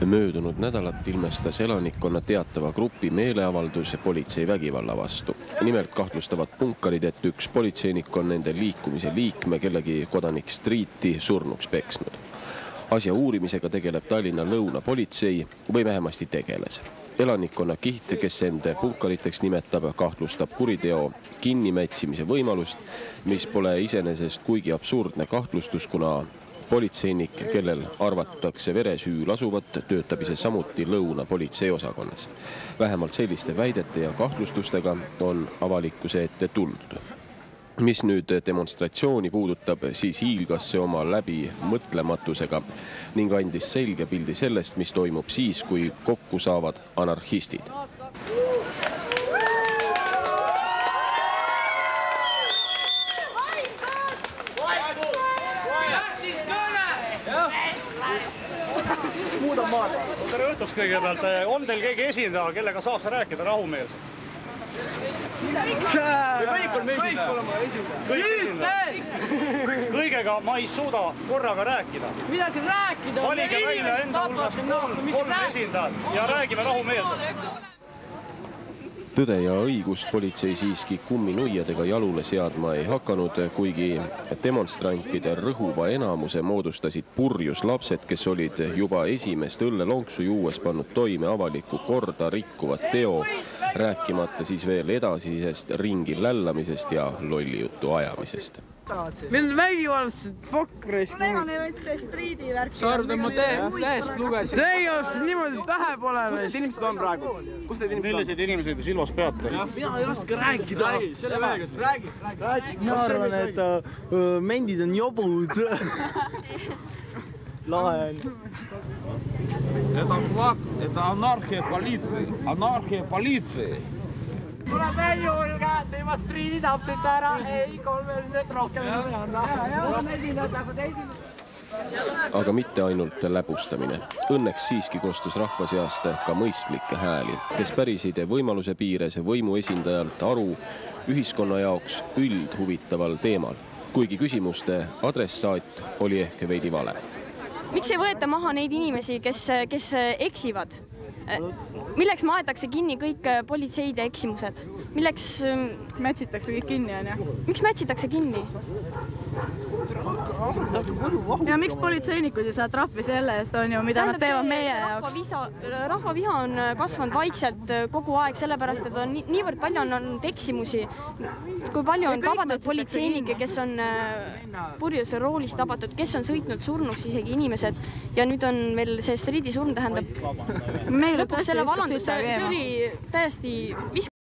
Möödunud nädalat ilmestas elanikkonna teatava grupi meeleavalduse politsei vägivalla vastu. Nimelt kahtlustavad punkarid, et üks politseinik on nende liikumise liikme kellegi kodanik Streeti surnuks peksnud. Asja uurimisega tegeleb Tallinna lõunapolitsei või vähemasti tegeles. Elanikkonna kiht, kes ende punkariteks nimetab, kahtlustab kuriteo kinnimätsimise võimalust, mis pole iseenesest kuigi absurdne kahtlustus, kuna politseinik, kellel arvatakse veresüül asuvat, töötab ise samuti lõuna politseiosakonnas. Vähemalt selliste väidete ja kahtlustustega on avalikkuse ette tuldud. Mis nüüd demonstratsiooni puudutab, siis hiilgas see oma läbimõtlematusega ning andis selge pildi sellest, mis toimub siis, kui kokku saavad anarhistid. Tere õhtuks kõigepealt. On teil keegi esindaja, kellega saaks rääkida rahumeelselt? Kõik on esindaja. Kõigega ma ei suuda korraga rääkida. Mida siin rääkida? Valige välja enda hulgast kolm esindajat ja räägime rahumeelselt. Tõde ja õigust politsei siiski kumminuiadega jalule seadma ei hakanud, kuigi demonstrantide rõhuva enamuse moodustasid purjus lapsed, kes olid juba esimest õllelonksu juues pannud toime avaliku korda rikkuvat teo, rääkimata siis veel edasisest ringi lällamisest ja lollijutu ajamisest. Meil on vägivaldsed fokris. Ega neil on see Streeti värk. Sarv, ma tähest lugesin. Teie ossa niimoodi tähe pole. Kus need inimesed on praegu? Millised inimesed silmas peate? Mina ei oska rääkida. Räägi. Ma arvan, et mendid on jobud. Lahe on. Это анархия полиции. Tuleb ei julge, teema Streeti tapsid ära. Ei, kolme nüüd rohkem ei anna. On esindatud. Aga mitte ainult läbustamine. Õnneks siiski kostus rahva seast ka mõistlikke hääli, kes pärisid võimaluse piires võimu esindajalt aru ühiskonna jaoks üldhuvitaval teemal, kuigi küsimuste adressaat oli ehk veidi vale. Miks ei võeta maha neid inimesi, kes eksivad? Milleks maetakse kinni kõik politseide eksimused? Milleks mätsitakse kõik kinni, on ju? Miks mätsitakse kinni? Ja miks politseinikud ei saa trahvi selle eest, on ju, mida nad teevad meie jaoks? Rahvaviha on kasvanud vaikselt kogu aeg, sellepärast, et on niivõrd palju on olnud eksimusi. Kui palju on tabatud politseinikke, kes on purjus roolis tabatud, kes on sõitnud surnuks isegi inimesed. Ja nüüd on veel see Streeti surm tähendab lõpuks selle valandus, see oli täiesti